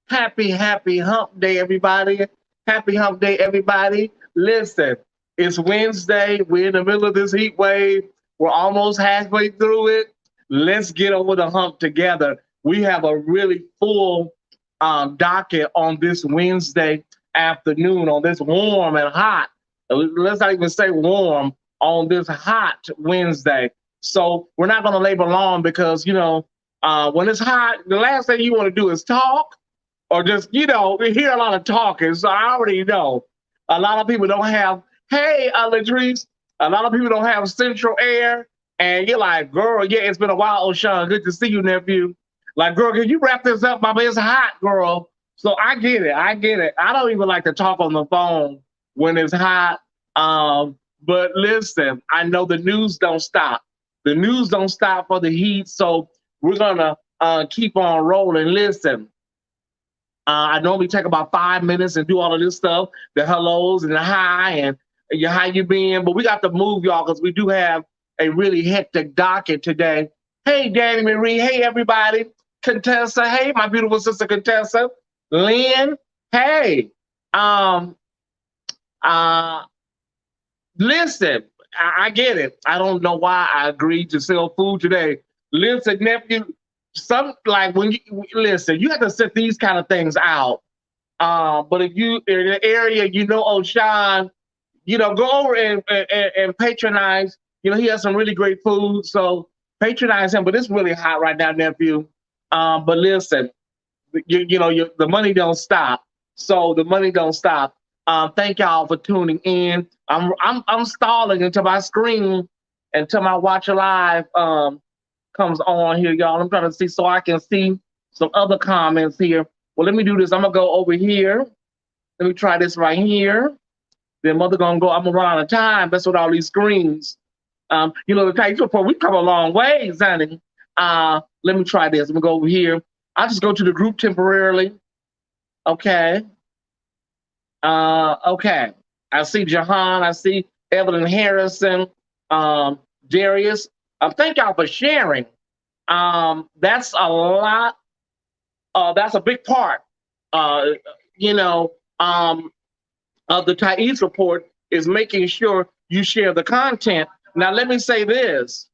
Happy hump day, everybody. Happy hump day, everybody. Listen, it's Wednesday. We're in the middle of this heat wave. We're almost halfway through it. Let's get over the hump together. We have a really full docket on this Wednesday afternoon, on this warm and hot. Let's not even say warm, on this hot Wednesday. So we're not going to labor long because, when it's hot, the last thing you want to do is talk or just, we hear a lot of talking. So I already know a lot of people don't have, hey, Latrice, a lot of people don't have central air. And you're like, girl, yeah, it's been a while, O'Shawn. Good to see you, nephew. Like, girl, can you wrap this up? Mama, it's hot, girl. So I get it. I get it. I don't even like to talk on the phone when it's hot. But listen, I know the news don't stop. The news don't stop for the heat. So we're going to keep on rolling. Listen, I normally take about 5 minutes and do all of this stuff, the hellos and the hi and how you been. But we got to move, y'all, because we do have a really hectic docket today. Hey, Danny Marie. Hey, everybody. Contessa. Hey, my beautiful sister Contessa. Lynn. Hey. Uh, Listen, I get it. I don't know why I agreed to sell food today. Listen, nephew, some like when you listen, you have to set these kind of things out. But if you in an area, O'Shawn, go over and patronize. He has some really great food, so patronize him. But it's really hot right now, nephew. But listen, the money don't stop. So the money don't stop. Thank y'all for tuning in. I'm stalling until my watch live comes on here, y'all. I'm trying to see so I can see some other comments here. Well, let me do this. I'm gonna go over here. Let me try this right here. Then mother gonna go. I'm gonna run out of time. That's what all these screens. The Tyesse report. We come a long ways, honey. Let me try this. I'm gonna go over here. I'll just go to the group temporarily. Okay. Okay. I see Jahan. I see Evelyn Harrison. Darius. Thank y'all for sharing. That's a lot. That's a big part. You know, of the Tyesse report is making sure you share the content. Now, let me say this.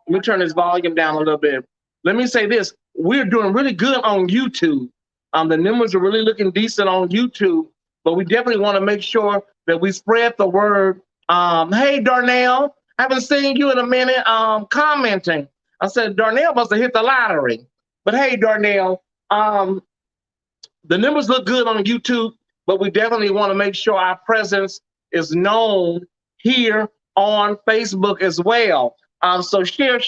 Let me turn this volume down a little bit. Let me say this. We're doing really good on YouTube. The numbers are really looking decent on YouTube, but we definitely want to make sure that we spread the word. Hey, Darnell, I haven't seen you in a minute commenting. I said, Darnell must have hit the lottery. But hey, Darnell, the numbers look good on YouTube, but we definitely want to make sure our presence is known here on Facebook as well. So share,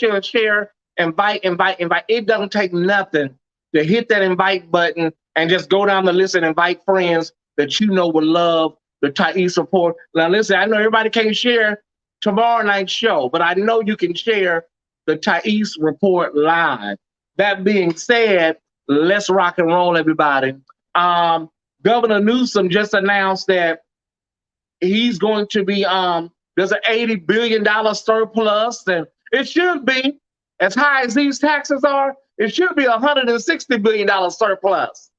invite. It doesn't take nothing to hit that invite button and just go down the list and invite friends that you know would love the Tyesse report. Now, listen, I know everybody can't share tomorrow night's show, but I know you can share the Tyesse report live. That being said, let's rock and roll, everybody. Governor Newsom just announced that he's going to be there's an $80 billion surplus, and it should be as high as these taxes are. It should be $160 billion surplus.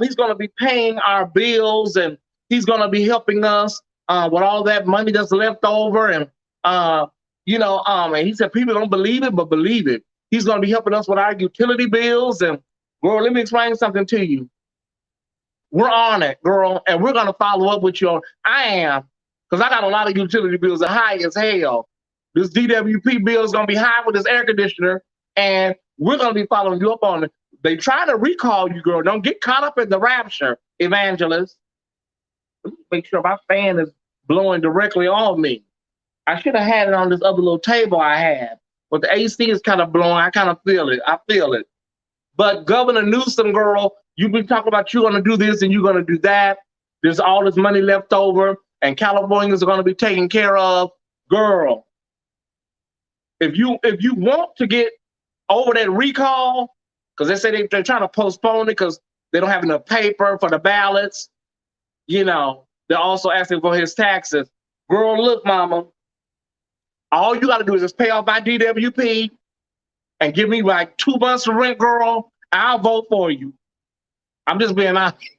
He's going to be paying our bills, and he's going to be helping us with all that money that's left over. And and he said people don't believe it, but believe it. He's going to be helping us with our utility bills. And girl, let me explain something to you. We're on it, girl, and we're going to follow up with you. I am, because I got a lot of utility bills that are high as hell. This DWP bill is going to be high with this air conditioner, and we're going to be following you up on it. They try to recall you, girl. Don't get caught up in the rapture, evangelist. Make sure my fan is blowing directly on me. I should have had it on this other little table I have, but the AC is kind of blowing. I kind of feel it. I feel it. But Governor Newsom, girl, you've been talking about you're going to do this and you're going to do that. There's all this money left over, and Californians are going to be taken care of. Girl, if you want to get over that recall, because they say they're trying to postpone it because they don't have enough paper for the ballots, they're also asking for his taxes. Girl, look, mama, all you got to do is just pay off my DWP and give me like 2 months of rent, girl. I'll vote for you. I'm just being honest.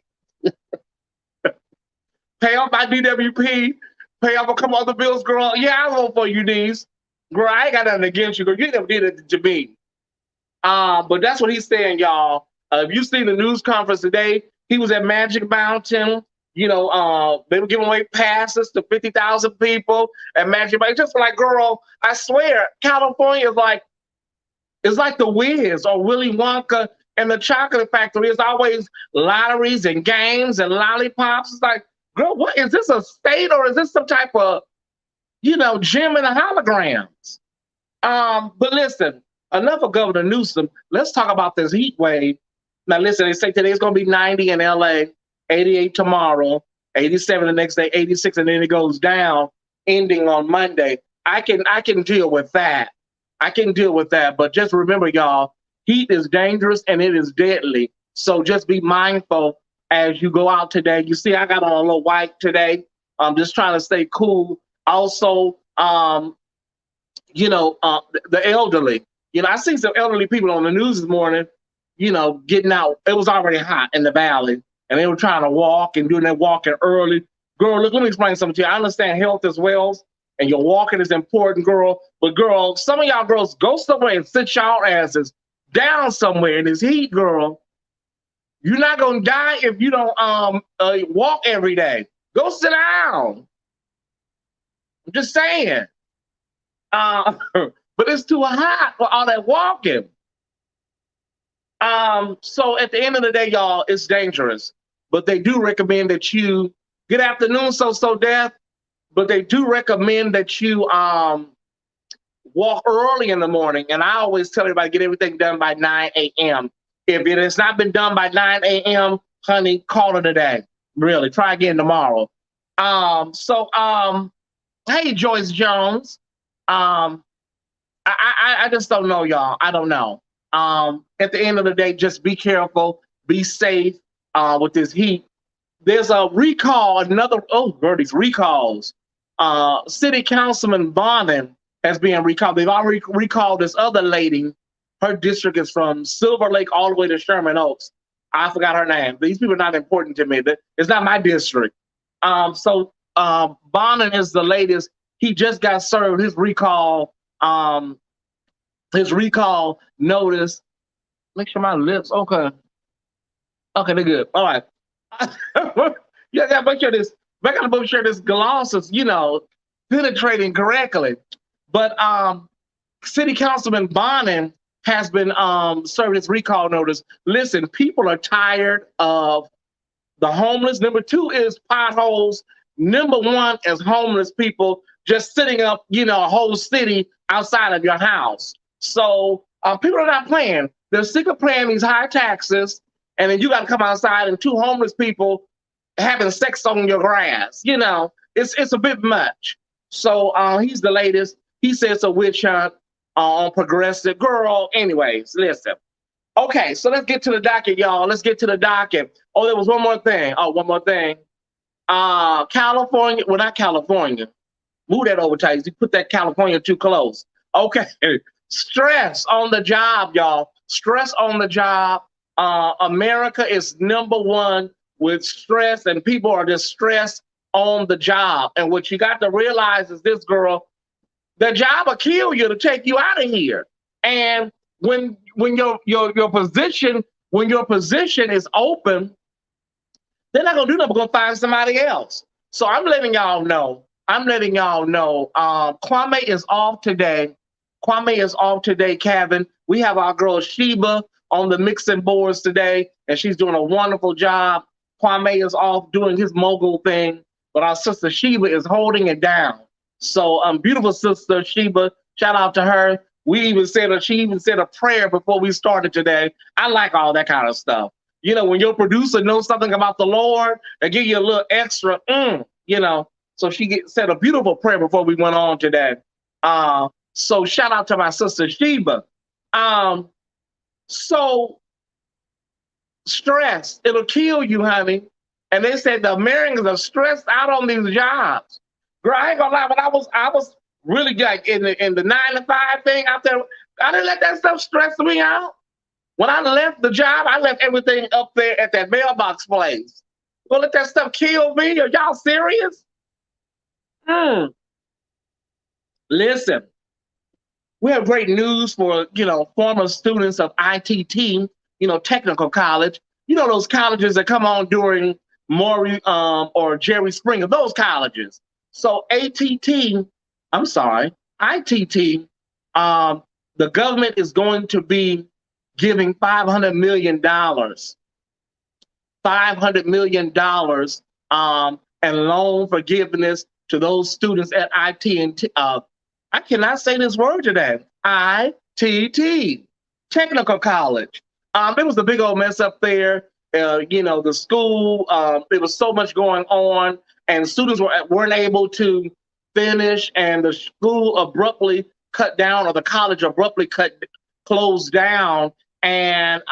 Pay off my DWP, pay off a couple other bills, girl. Yeah, I'll vote for you, niece. Girl, I ain't got nothing against you, girl. You never did it to me. But that's what he's saying, y'all. If you see the news conference today, he was at Magic Mountain. You know, they were giving away passes to 50,000 people at Magic Mountain. Just like, girl, I swear, California is like, it's like the Wiz or Willy Wonka and the Chocolate Factory. It's always lotteries and games and lollipops. It's like, girl, what is this, a state, or is this some type of, gym in the holograms? But listen, enough of Governor Newsom. Let's talk about this heat wave. Now, listen, they say today's going to be 90 in LA, 88 tomorrow, 87 the next day, 86, and then it goes down, ending on Monday. I can deal with that. I can deal with that. But just remember, y'all, heat is dangerous and it is deadly. So just be mindful as you go out today. You see, I got on a little white today. I'm just trying to stay cool. Also, the elderly. I see some elderly people on the news this morning, getting out. It was already hot in the valley, and they were trying to walk and doing their walking early. Girl, look, let me explain something to you. I understand health is wealth, and your walking is important, girl. But girl, some of y'all girls go somewhere and sit y'all asses down somewhere in this heat, girl. You're not gonna die if you don't walk every day. Go sit down. I'm just saying. But it's too hot for all that walking. So at the end of the day, y'all, it's dangerous. But they do recommend that you, good afternoon, so death. But they do recommend that you walk early in the morning. And I always tell everybody, get everything done by 9 a.m. If it has not been done by 9 a.m., honey, call it a day. Really, try again tomorrow. Hey, Joyce Jones. I just don't know, y'all. I don't know. At the end of the day, just be careful, be safe with this heat. There's a recall, these recalls. City Councilman Bonin has been recalled. They've already recalled this other lady. Her district is from Silver Lake all the way to Sherman Oaks. I forgot her name. These people are not important to me. It's not my district. Bonin is the latest. He just got served his recall notice. Make sure my lips, okay, they're good. All right. You gotta make sure this gloss is, penetrating correctly. But City Councilman Bonin has been served his recall notice. Listen, people are tired of the homeless. Number two is potholes. Number one is homeless people just sitting up, a whole city outside of your house. So people are not playing. They're sick of paying these high taxes, and then you got to come outside and two homeless people having sex on your grass. It's a bit much. So he's the latest. He says it's a witch hunt on progressive. Girl, anyways, listen. Okay, so let's get to the docket, y'all. Let's get to the docket. Oh, there was one more thing. California, well, not California. Move that over, Tyesse. You put that California too close. Okay. Stress on the job, y'all. Stress on the job. America is number one with stress, and people are just stressed on the job. And what you got to realize is this, girl, the job will kill you to take you out of here. And when your position is open, they're not gonna do nothing but gonna find somebody else. So I'm letting y'all know. Kwame is off today. Kevin. We have our girl Sheba on the mixing boards today, and she's doing a wonderful job. Kwame is off doing his mogul thing, but our sister Sheba is holding it down. So beautiful sister Sheba, shout out to her. She even said a prayer before we started today. I like all that kind of stuff. When your producer knows something about the Lord, they give you a little extra, So she said a beautiful prayer before we went on today. So shout out to my sister Sheba. So stress, it'll kill you, honey. And they said the Americans are stressed out on these jobs. Girl, I ain't gonna lie, but I was really like in the 9 to 5 thing out there. I didn't let that stuff stress me out. When I left the job, I left everything up there at that mailbox place. Well, let that stuff kill me? Are y'all serious? Mm. Listen, we have great news for former students of ITT, technical college. Those colleges that come on during Maury or Jerry Springer, those colleges. So I'm sorry, ITT, the government is going to be giving $500 million, $500 million and loan forgiveness to those students at IT. I cannot say this word today. ITT, technical college. It was a big old mess up there. The school, there was so much going on, and students weren't able to finish, and the school abruptly cut down, or the college abruptly closed down, and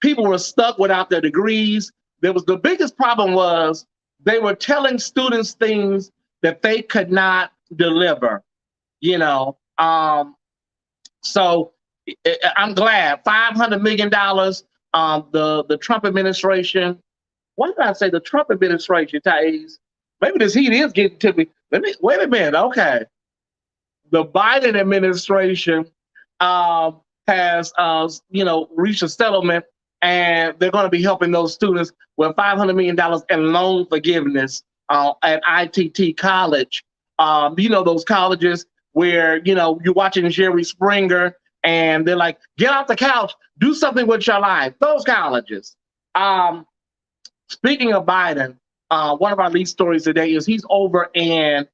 people were stuck without their degrees. The biggest problem was they were telling students things that they could not deliver. So I'm glad $500 million. The Trump administration. Why did I say the Trump administration, Tyesse? Maybe this heat is getting to me. Wait a minute. Okay, the Biden administration has reached a settlement, and they're going to be helping those students with $500 million in loan forgiveness at ITT College. Those colleges where you're watching Jerry Springer, and they're like, get off the couch, do something with your life. Those colleges. Speaking of Biden, one of our lead stories today is he's over in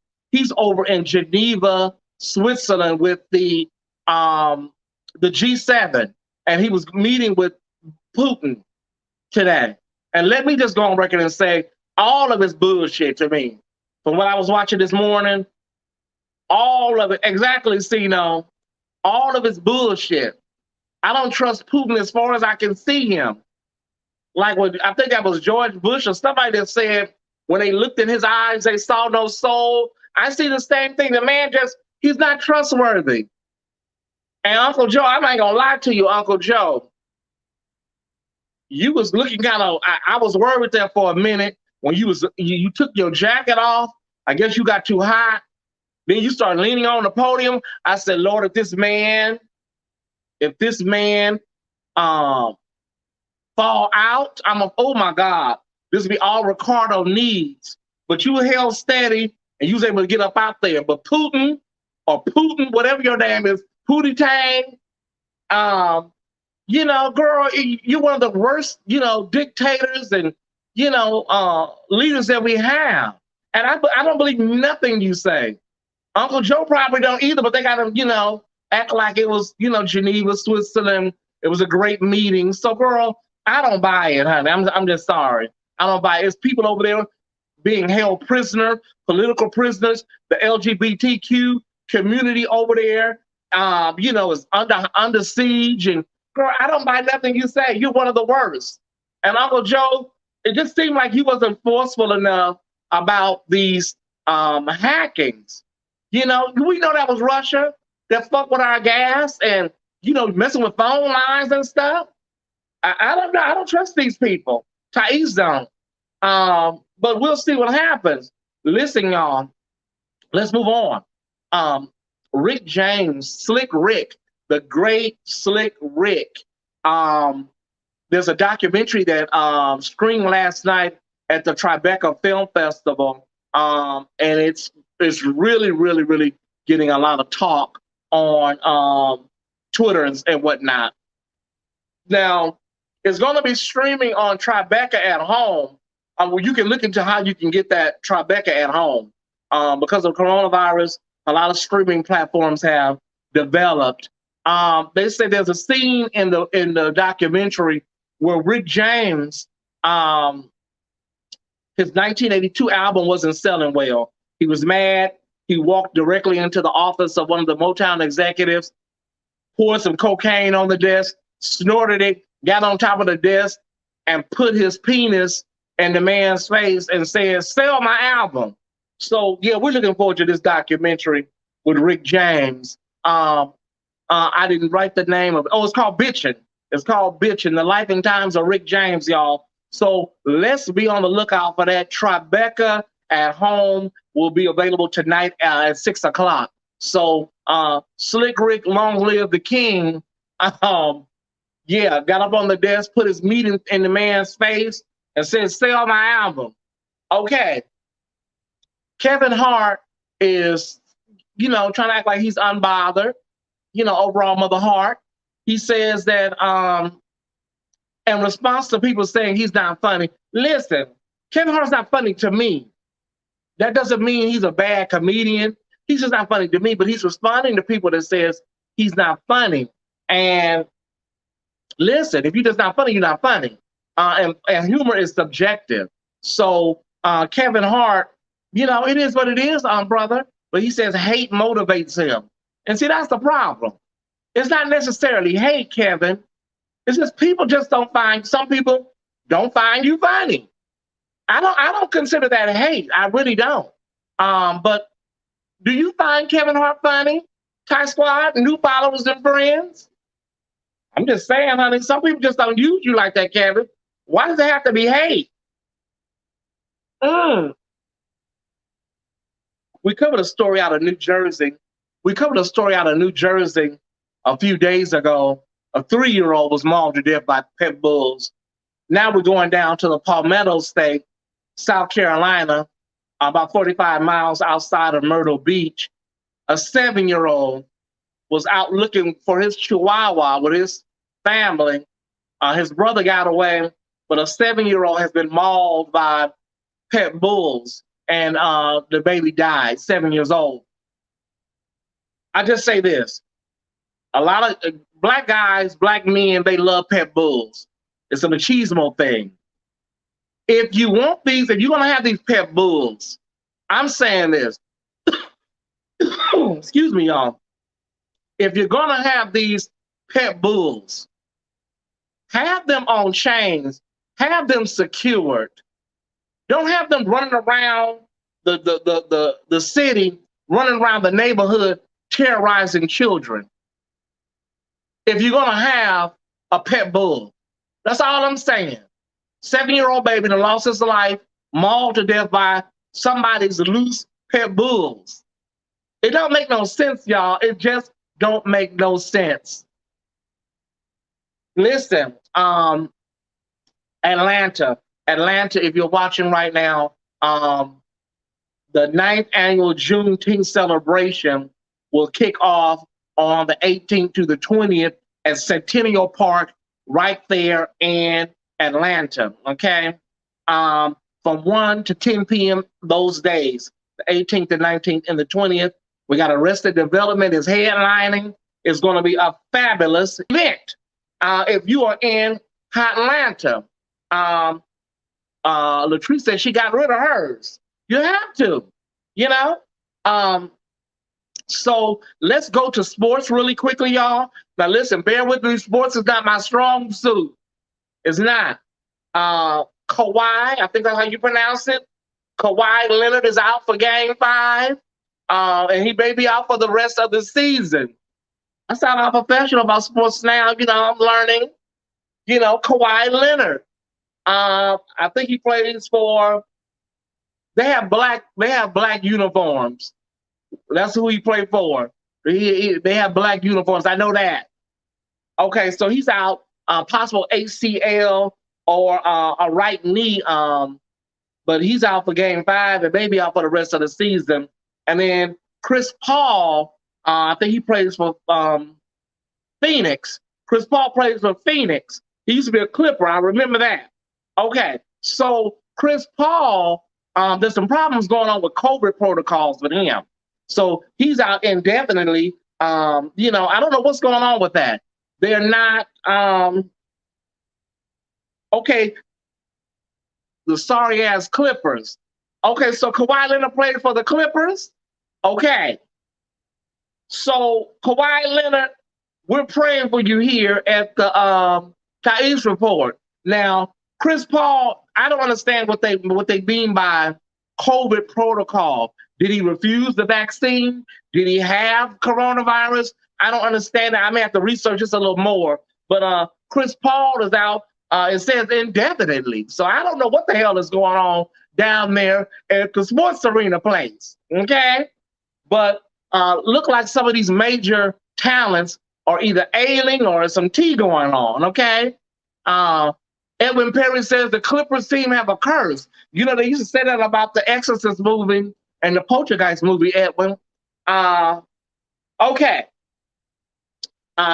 Geneva, Switzerland, with the G7, and he was meeting with Putin today. And let me just go on record and say, all of his bullshit to me, from what I was watching this morning, all of it, exactly, Sino, all of his bullshit. I don't trust Putin as far as I can see him. Like I think that was George Bush or somebody that said, when they looked in his eyes, they saw no soul. I see the same thing. The man he's not trustworthy. And Uncle Joe, I'm not gonna lie to you, Uncle Joe. You was looking kind of, I was worried there for a minute when you took your jacket off. I guess you got too hot. Then you started leaning on the podium. I said, Lord, if this man fall out, oh my God, this will be all Ricardo needs. But you held steady and you was able to get up out there. But Putin, whatever your name is, Pootie Tang, girl, you're one of the worst, dictators and, leaders that we have. And I don't believe nothing you say. Uncle Joe probably don't either, but they got to, act like it was, Geneva, Switzerland. It was a great meeting. So, girl, I don't buy it, honey. I'm just sorry. I don't buy it. It's people over there being held prisoner, political prisoners, the LGBTQ community over there, is under siege. And girl, I don't buy nothing you say. You're one of the worst. And Uncle Joe, it just seemed like he wasn't forceful enough about these hackings. We know that was Russia that fucked with our gas and, messing with phone lines and stuff. I don't know. I don't trust these people. Tyesse don't. But we'll see what happens. Listen, y'all, let's move on. Rick James, Slick Rick, the great Slick Rick. There's a documentary that screened last night at the Tribeca Film Festival. And it's really, really, really getting a lot of talk on Twitter and whatnot. Now, it's going to be streaming on Tribeca at home. Where you can look into how you can get that Tribeca at home. Because of coronavirus, a lot of streaming platforms have developed. They say there's a scene in the documentary where Rick James, his 1982 album wasn't selling well. He was mad. He walked directly into the office of one of the Motown executives, poured some cocaine on the desk, snorted it, got on top of the desk, and put his penis in the man's face and said, sell my album. So, yeah, we're looking forward to this documentary with Rick James. I didn't write the name of it. Oh, it's called Bitchin'. It's called Bitchin', The Life and Times of Rick James, y'all. So let's be on the lookout for that. Tribeca at Home will be available tonight at 6 o'clock. So Slick Rick, long live the king. Yeah, got up on the desk, put his meat in the man's face, and said, sell my album. Okay. Kevin Hart is, trying to act like he's unbothered, overall Mother Hart. He says that in response to people saying he's not funny, listen, Kevin Hart's not funny to me. That doesn't mean he's a bad comedian. He's just not funny to me, but he's responding to people that says he's not funny. And listen, if you're just not funny, you're not funny. And humor is subjective. So Kevin Hart, it is what it is, brother. But he says hate motivates him. And see, that's the problem. It's not necessarily hate, Kevin. It's just people just some people don't find you funny. I don't consider that hate. I really don't. But do you find Kevin Hart funny? Ty Squad, new followers and friends? I'm just saying, honey, some people just don't use you like that, Kevin. Why does it have to be hate? We covered a story out of New Jersey. A few days ago. A 3-year-old was mauled to death by pit bulls. Now we're going down to the Palmetto State, South Carolina, about 45 miles outside of Myrtle Beach. A 7-year-old was out looking for his chihuahua with his family. His brother got away, but a 7-year-old has been mauled by pit bulls, and the baby died, 7 years old. I just say this. A lot of black guys, black men, they love pit bulls. It's a machismo thing. If you want these, if you're going to have these pit bulls, I'm saying this. Excuse me, y'all. If you're going to have these pit bulls, have them on chains, have them secured. Don't have them running around the city, running around the neighborhood, terrorizing children. If you're going to have a pit bull, that's all I'm saying. 7-year-old baby that lost his life, mauled to death by somebody's loose pit bulls. It don't make no sense, y'all. It just don't make no sense. Listen, Atlanta, if you're watching right now, the 9th annual Juneteenth celebration will kick off on the 18th to the 20th at Centennial Park, right there in Atlanta, okay? From 1 to 10 p.m. those days, the 18th, the 19th, and the 20th. We got Arrested Development is headlining. It's going to be a fabulous event. If you are in Atlanta, Latrice said she got rid of hers. You have to, So let's go to sports really quickly, y'all. Now listen, bear with me. Sports is not my strong suit. It's not. Kawhi, I think that's how you pronounce it. Kawhi Leonard is out for Game 5. And he may be out for the rest of the season. I sound unprofessional about sports now. I'm learning. Kawhi Leonard. I think he plays for. They have black uniforms. That's who he played for. They have black uniforms. I know that. Okay, so he's out. Possible ACL or a right knee. But he's out for Game 5 and maybe out for the rest of the season. And then Chris Paul, I think he plays for Phoenix. Chris Paul plays for Phoenix. He used to be a Clipper. I remember that. Okay, so Chris Paul, there's some problems going on with COVID protocols with him. So he's out indefinitely. I don't know what's going on with that. They're not, okay, the sorry-ass Clippers. Okay, so Kawhi Leonard played for the Clippers? Okay. So Kawhi Leonard, we're praying for you here at the Tyesse report. Now, Chris Paul, I don't understand what they mean by COVID protocol. Did he refuse the vaccine? Did he have coronavirus? I don't understand that. I may have to research this a little more. But Chris Paul is out. It says indefinitely. So I don't know what the hell is going on down there at the sports arena place. Okay, but look like some of these major talents are either ailing or some tea going on. Okay. Uh, Edwin Perry says the Clippers team have a curse. You know, they used to say that about the Exorcist movie and the Poltergeist movie, Edwin. Okay.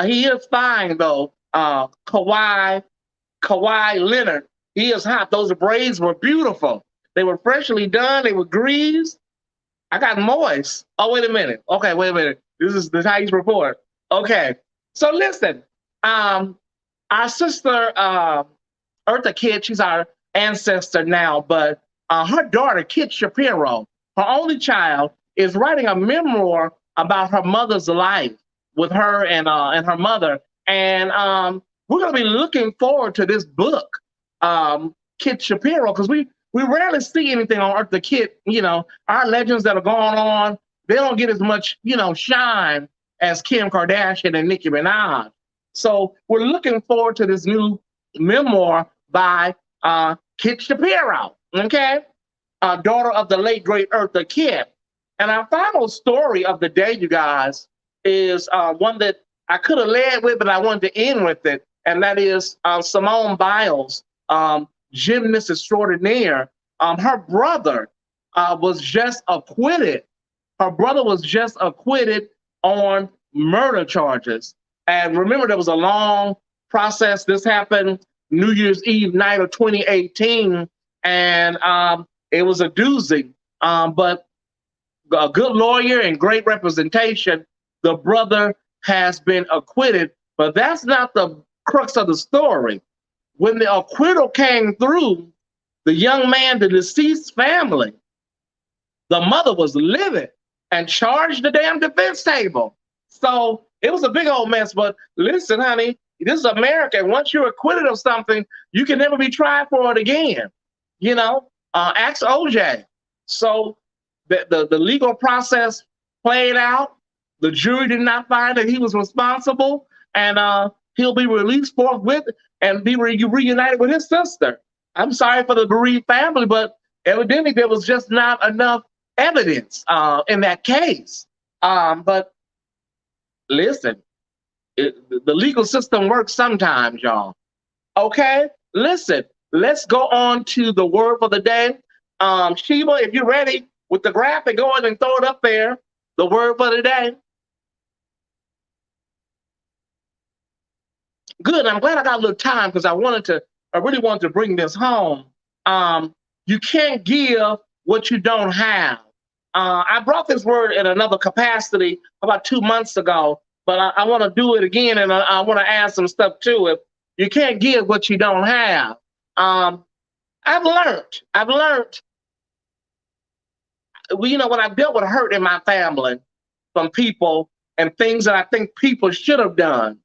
He is fine, though. Kawhi Leonard, he is hot. Those braids were beautiful. They were freshly done. They were greased. I got moist. Oh, wait a minute. Okay, wait a minute. This is the Tyesse report. Okay. So listen, our sister, Eartha Kitt, she's our ancestor now, but her daughter, Kit Shapiro, her only child, is writing a memoir about her mother's life with her and her mother. And we're going to be looking forward to this book, Kit Shapiro, because we rarely see anything on Eartha Kitt. You know, our legends that are going on, they don't get as much, you know, shine as Kim Kardashian and Nicki Minaj. So we're looking forward to this new memoir by Kit Shapiro, okay? Daughter of the late, great Eartha Kitt. And our final story of the day, you guys, is one that I could have led with, but I wanted to end with it, and that is Simone Biles, gymnast extraordinaire. Her brother was just acquitted. Her brother was just acquitted on murder charges. And remember, there was a long process. This happened New Year's Eve night of 2018, and it was a doozy. But a good lawyer and great representation, the brother has been acquitted. But that's not the crux of the story. When the acquittal came through, the young man, the deceased family, the mother was livid and charged the damn defense table. So it was a big old mess. But listen, honey, this is America. Once you're acquitted of something, you can never be tried for it again. You know, ask OJ. So the legal process played out. The jury did not find that he was responsible, and he'll be released forthwith and be reunited with his sister. I'm sorry for the bereaved family, but evidently there was just not enough evidence in that case. But listen, the legal system works sometimes, y'all. Okay, listen, let's go on to the word for the day. Sheba, if you're ready with the graphic, go ahead and throw it up there. The word for the day. Good. I'm glad I got a little time because I really wanted to bring this home. You can't give what you don't have. I brought this word in another capacity about 2 months ago, but I want to do it again, and I want to add some stuff to it. You can't give what you don't have. I've learned, you know, when I've dealt with hurt in my family from people and things that I think people should have done,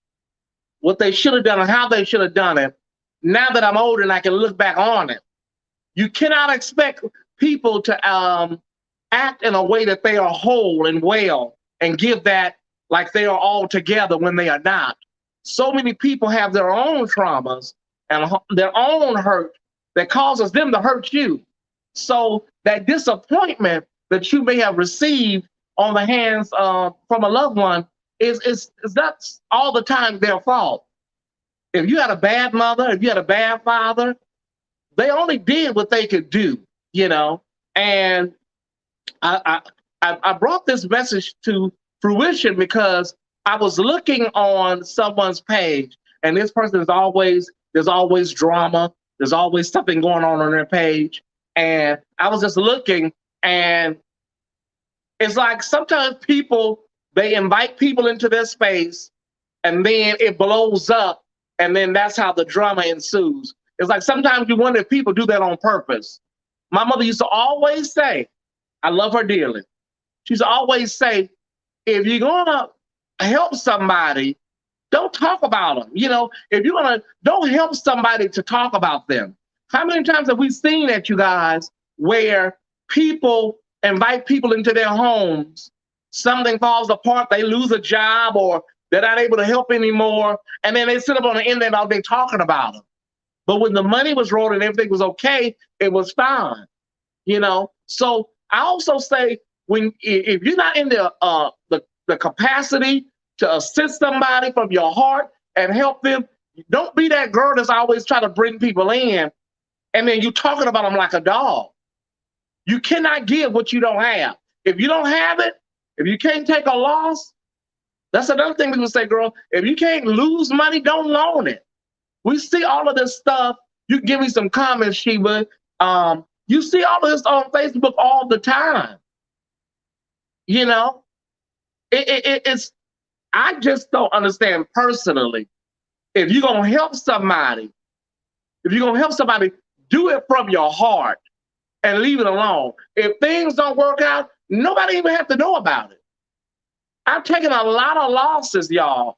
what they should have done and how they should have done it, now that I'm older and I can look back on it, you cannot expect people to act in a way that they are whole and well and give that like they are all together when they are not. So many people have their own traumas and their own hurt that causes them to hurt you. So that disappointment that you may have received on the hands from a loved one is not all the time their fault. If you had a bad mother, if you had a bad father, they only did what they could do, you know. And I brought this message to fruition because I was looking on someone's page, and this person is there's always drama, there's always something going on their page, and I was just looking, and it's like sometimes they invite people into their space, and then it blows up, and then that's how the drama ensues. It's like sometimes you wonder if people do that on purpose. My mother used to always say, I love her dearly. She used to always say, if you're gonna help somebody, don't talk about them. You know, if you're gonna, don't help somebody to talk about them. How many times have we seen that, you guys, where people invite people into their homes, something falls apart, they lose a job, or they're not able to help anymore, and then they sit up on the internet all day talking about them. But when the money was rolled and everything was okay, it was fine. So I also say, if you're not in the capacity to assist somebody from your heart and help them, don't be that girl that's always trying to bring people in, and then you talking about them like a dog. You cannot give what you don't have. If you don't have it, if you can't take a loss, that's another thing people say, girl. If you can't lose money, don't loan it. We see all of this stuff. You can give me some comments, Sheba. You see all of this on Facebook all the time. It's. I just don't understand personally. If you're gonna help somebody, do it from your heart and leave it alone. If things don't work out, nobody even have to know about it. I've taken a lot of losses, y'all.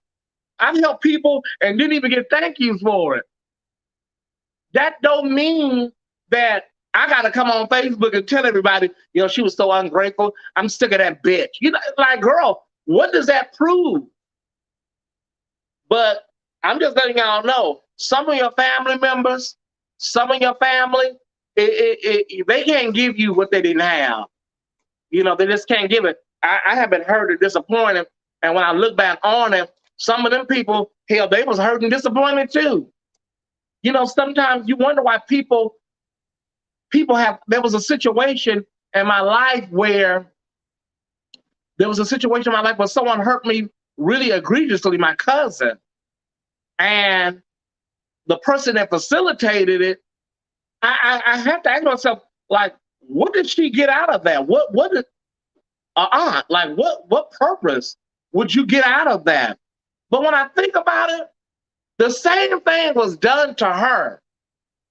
I've helped people and didn't even get thank yous for it. That don't mean that I got to come on Facebook and tell everybody, she was so ungrateful. I'm sick of that bitch. Like, girl, what does that prove? But I'm just letting y'all know, some of your family members, they can't give you what they didn't have. They just can't give it. I have been hurt and disappointed. And when I look back on it, some of them people, hell, they was hurt and disappointed too. Sometimes you wonder why people have, there was a situation in my life where someone hurt me really egregiously, my cousin. And the person that facilitated it, I have to ask myself, like, what did she get out of that? What did aunt, like, what purpose would you get out of that? But when I think about it, the same thing was done to her.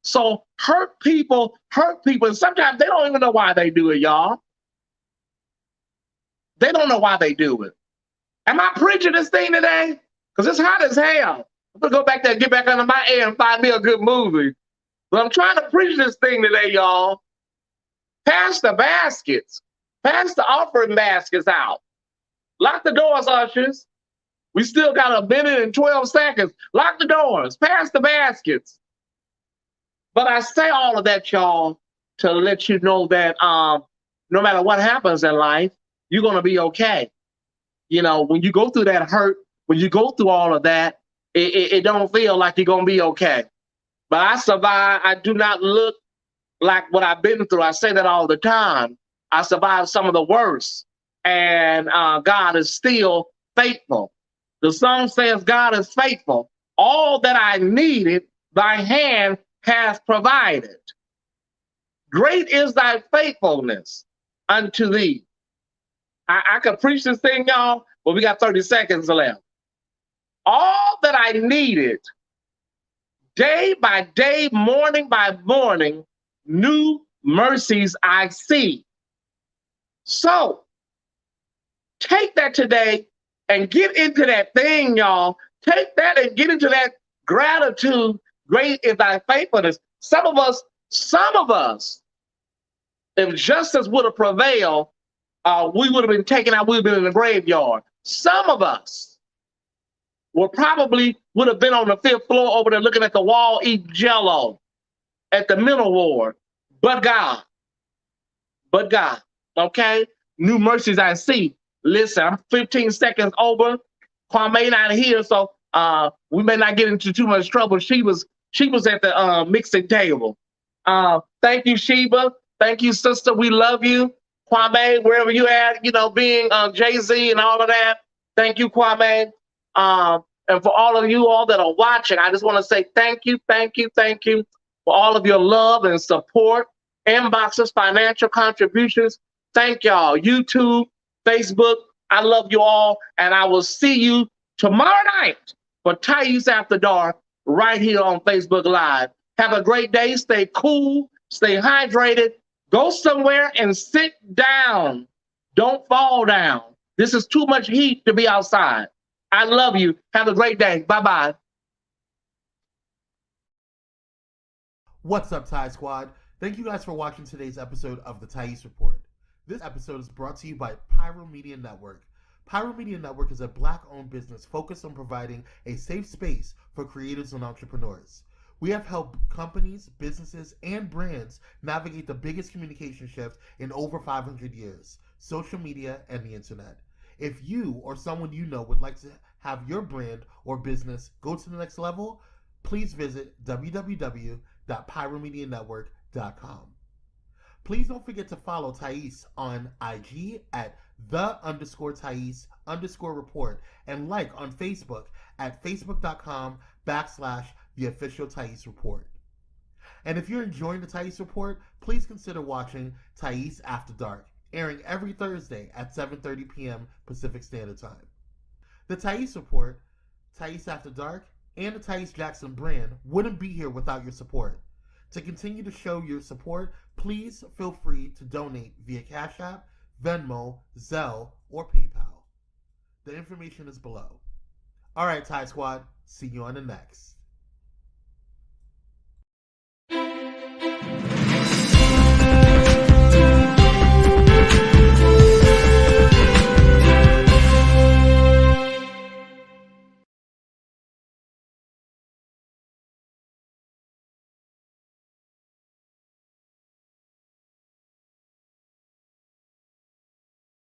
So hurt people, and sometimes they don't even know why they do it, y'all. They don't know why they do it. Am I preaching this thing today? Because it's hot as hell. I'm gonna go back there and get back under my air and find me a good movie. But I'm trying to preach this thing today, y'all. Pass the baskets. Pass the offering baskets out. Lock the doors, ushers. We still got a minute and 12 seconds. Lock the doors. Pass the baskets. But I say all of that, y'all, to let you know that no matter what happens in life, you're going to be okay. When you go through that hurt, when you go through all of that, it don't feel like you're going to be okay. But I survived. I do not look like what I've been through. I say that all the time. I survived some of the worst. And God is still faithful. The song says God is faithful. All that I needed, thy hand hath provided. Great is thy faithfulness unto thee. I could preach this thing, y'all, but we got 30 seconds left. All that I needed, day by day, morning by morning, new mercies I see. So take that today and get into that thing, y'all. Take that and get into that gratitude. Great is thy faithfulness. Some of us, if justice would have prevailed, we would have been taken out. We would have been in the graveyard. Some of us would have been on the 5th floor over there looking at the wall, eating Jello at the mental ward. But God, okay? New mercies I see. Listen, I'm 15 seconds over. Kwame not here, so we may not get into too much trouble. She was at the mixing table. Thank you, Sheba. Thank you, sister. We love you. Kwame, wherever you at, being Jay-Z and all of that. Thank you, Kwame. And for all of you all that are watching, I just want to say thank you for all of your love and support, inboxes, financial contributions. Thank y'all. YouTube, Facebook, I love you all. And I will see you tomorrow night for Tyesse After Dark right here on Facebook Live. Have a great day. Stay cool. Stay hydrated. Go somewhere and sit down. Don't fall down. This is too much heat to be outside. I love you. Have a great day. Bye-bye. What's up, Ty Squad? Thank you guys for watching today's episode of the Tyesse Report. This episode is brought to you by Pyro Media Network. Pyro Media Network is a Black-owned business focused on providing a safe space for creators and entrepreneurs. We have helped companies, businesses, and brands navigate the biggest communication shift in over 500 years, social media and the internet. If you or someone you know would like to have your brand or business go to the next level, please visit www.pyromedianetwork.com. Please don't forget to follow Tyesse on IG at _Tyesse_report and like on Facebook at facebook.com/the official Tyesse report. And if you're enjoying the Tyesse report, please consider watching Tyesse After Dark, airing every Thursday at 7:30 p.m. Pacific Standard Time. The Tyesse report, Tyesse After Dark, and the Tyesse Jackson brand wouldn't be here without your support. To continue to show your support, please feel free to donate via Cash App, Venmo, Zelle, or PayPal. The information is below. All right, Ty Squad, see you on the next.